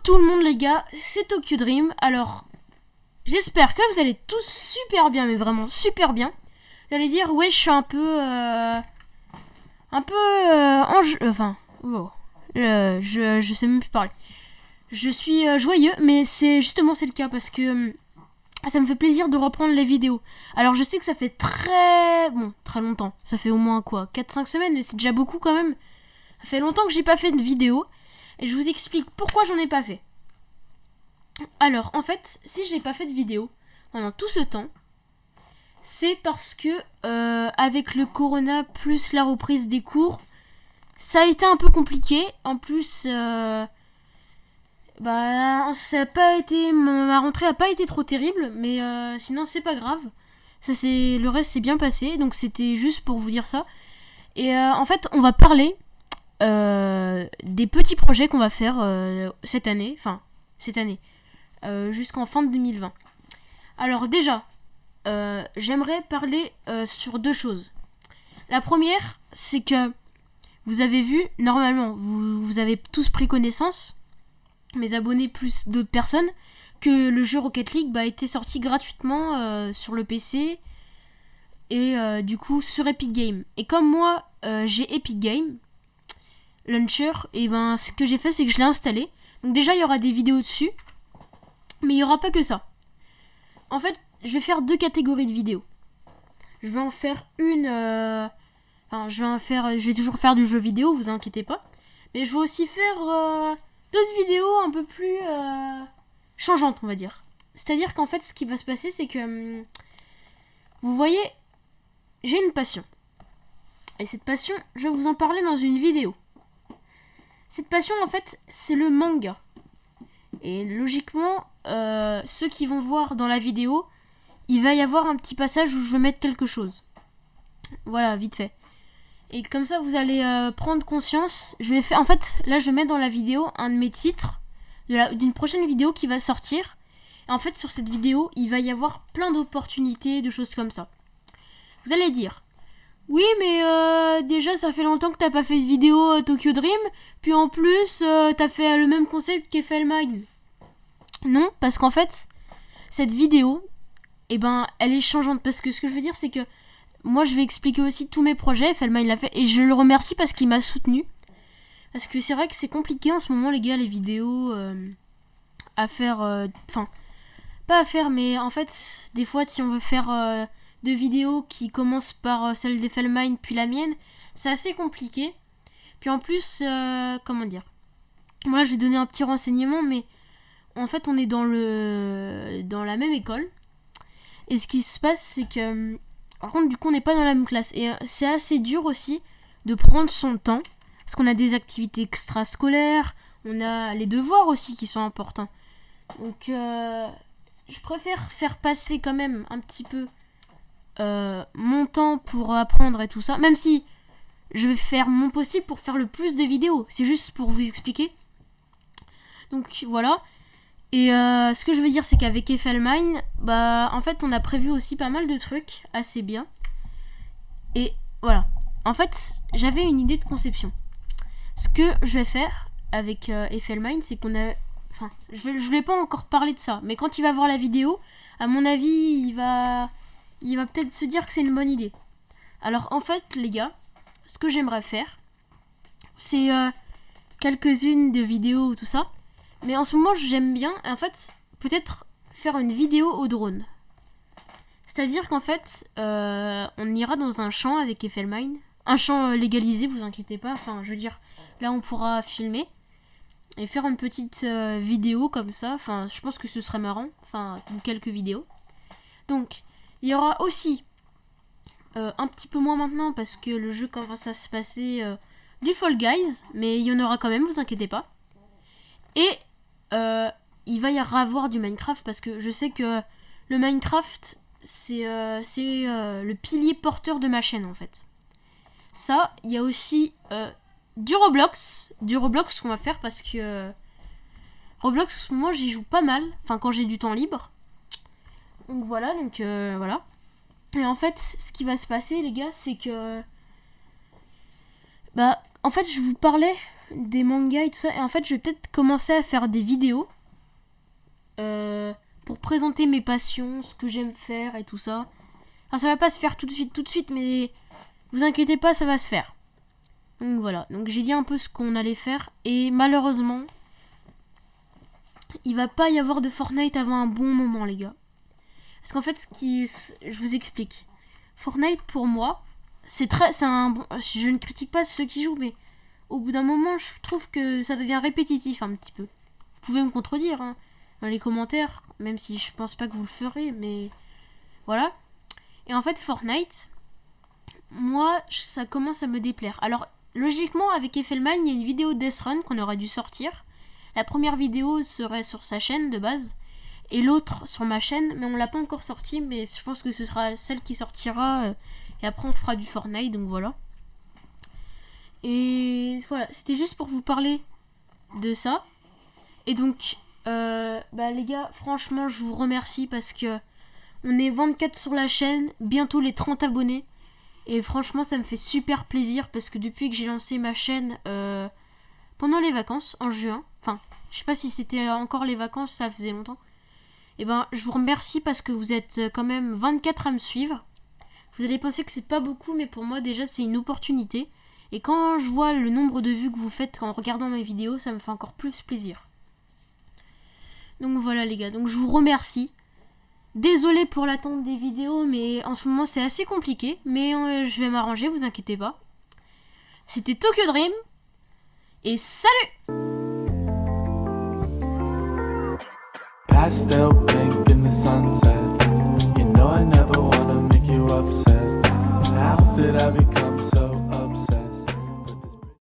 tout le monde les gars, c'est Tokyo Dream. Alors, j'espère que vous allez tous super bien, mais vraiment super bien. Vous allez dire, ouais, je suis un peu... je sais même plus parler. Je suis joyeux, mais c'est le cas parce que ça me fait plaisir de reprendre les vidéos. Alors, je sais que ça fait très longtemps. Ça fait au moins 4-5 semaines, mais c'est déjà beaucoup quand même. Ça fait longtemps que j'ai pas fait de vidéo. Et je vous explique pourquoi j'en ai pas fait. Alors, en fait, si j'ai pas fait de vidéo pendant tout ce temps, c'est parce que avec le corona plus la reprise des cours, ça a été un peu compliqué. En plus, ça a pas été, ma rentrée a pas été trop terrible, mais sinon c'est pas grave. Le reste s'est bien passé, donc c'était juste pour vous dire ça. Et en fait, on va parler des petits projets qu'on va faire cette année, jusqu'en fin de 2020. Alors déjà, j'aimerais parler sur deux choses. La première, c'est que vous avez vu, normalement, vous avez tous pris connaissance, mes abonnés plus d'autres personnes, que le jeu Rocket League était sorti gratuitement sur le PC et du coup sur Epic Games. Et comme moi, j'ai Epic Games Launcher, et ce que j'ai fait, c'est que je l'ai installé. Donc déjà, il y aura des vidéos dessus, mais il n'y aura pas que ça. En fait, je vais faire deux catégories de vidéos. Je vais en faire une... je vais toujours faire du jeu vidéo, vous inquiétez pas. Mais je vais aussi faire d'autres vidéos un peu plus changeantes, on va dire. C'est-à-dire qu'en fait, ce qui va se passer, c'est que... vous voyez, j'ai une passion. Et cette passion, je vais vous en parler dans une vidéo. Cette passion, en fait, c'est le manga. Et logiquement, ceux qui vont voir dans la vidéo, il va y avoir un petit passage où je vais mettre quelque chose. Voilà, vite fait. Et comme ça, vous allez prendre conscience. En fait, là, je mets dans la vidéo un de mes titres d'une prochaine vidéo qui va sortir. Et en fait, sur cette vidéo, il va y avoir plein d'opportunités, de choses comme ça. Vous allez dire... oui, mais déjà, ça fait longtemps que t'as pas fait de vidéo Tokyo Dream. Puis en plus, t'as fait le même concept qu'Effelmine. Non, parce qu'en fait, cette vidéo, elle est changeante. Parce que ce que je veux dire, c'est que moi, je vais expliquer aussi tous mes projets. Effelmine l'a fait. Et je le remercie parce qu'il m'a soutenu. Parce que c'est vrai que c'est compliqué en ce moment, les gars, les vidéos à faire... pas à faire, mais en fait, des fois, si on veut faire... de vidéos qui commencent par celle d'Effelmine puis la mienne, c'est assez compliqué. Puis en plus, comment dire, moi je vais donner un petit renseignement, mais en fait on est dans la même école. Et ce qui se passe, c'est que par contre du coup on n'est pas dans la même classe. Et c'est assez dur aussi de prendre son temps, parce qu'on a des activités extrascolaires, on a les devoirs aussi qui sont importants. Donc je préfère faire passer quand même un petit peu mon temps pour apprendre et tout ça, même si je vais faire mon possible pour faire le plus de vidéos, c'est juste pour vous expliquer. Donc voilà. Et ce que je veux dire, c'est qu'avec Effelmine, en fait on a prévu aussi pas mal de trucs assez bien. Et voilà, en fait j'avais une idée de conception. Ce que je vais faire avec Effelmine, c'est qu'on a... je vais pas encore parler de ça, mais quand il va voir la vidéo, à mon avis il va peut-être se dire que c'est une bonne idée. Alors en fait, les gars, ce que j'aimerais faire, c'est quelques-unes de vidéos ou tout ça. Mais en ce moment, j'aime bien, en fait, peut-être faire une vidéo au drone. C'est-à-dire qu'en fait, on ira dans un champ avec Effelmine. Un champ légalisé, vous inquiétez pas. Je veux dire, là, on pourra filmer et faire une petite vidéo comme ça. Je pense que ce serait marrant. Quelques vidéos. Donc... il y aura aussi, un petit peu moins maintenant parce que le jeu commence à se passer, du Fall Guys, mais il y en aura quand même, vous inquiétez pas. Et il va y avoir du Minecraft parce que je sais que le Minecraft, c'est le pilier porteur de ma chaîne en fait. Ça, il y a aussi du Roblox qu'on va faire parce que Roblox en ce moment j'y joue pas mal, quand j'ai du temps libre. Donc voilà, voilà. Et en fait, ce qui va se passer, les gars, c'est que... en fait, je vous parlais des mangas et tout ça. Et en fait, je vais peut-être commencer à faire des vidéos pour présenter mes passions, ce que j'aime faire et tout ça. Alors, ça va pas se faire tout de suite, mais vous inquiétez pas, ça va se faire. Donc voilà, donc j'ai dit un peu ce qu'on allait faire. Et malheureusement, il va pas y avoir de Fortnite avant un bon moment, les gars. Parce qu'en fait, je vous explique. Fortnite, pour moi, je ne critique pas ceux qui jouent, mais au bout d'un moment, je trouve que ça devient répétitif un petit peu. Vous pouvez me contredire hein, dans les commentaires, même si je pense pas que vous le ferez, mais voilà. Et en fait, Fortnite, moi, ça commence à me déplaire. Alors, logiquement, avec Effelmine, il y a une vidéo Death Run qu'on aurait dû sortir. La première vidéo serait sur sa chaîne de base, et l'autre sur ma chaîne, mais on l'a pas encore sortie, mais je pense que ce sera celle qui sortira, et après on fera du Fortnite, donc voilà. Et voilà, c'était juste pour vous parler de ça. Et donc, les gars, franchement, je vous remercie parce que on est 24 sur la chaîne, bientôt les 30 abonnés. Et franchement, ça me fait super plaisir parce que depuis que j'ai lancé ma chaîne pendant les vacances, en juin, enfin, je sais pas si c'était encore les vacances, ça faisait longtemps. Et ben, je vous remercie parce que vous êtes quand même 24 à me suivre. Vous allez penser que c'est pas beaucoup, mais pour moi, déjà, c'est une opportunité. Et quand je vois le nombre de vues que vous faites en regardant mes vidéos, ça me fait encore plus plaisir. Donc voilà les gars, donc je vous remercie. Désolé pour l'attente des vidéos, mais en ce moment c'est assez compliqué. Mais je vais m'arranger, vous inquiétez pas. C'était Tokyo Dream. Et salut! Pastel pink in the sunset. You know I never wanna make you upset. How did I become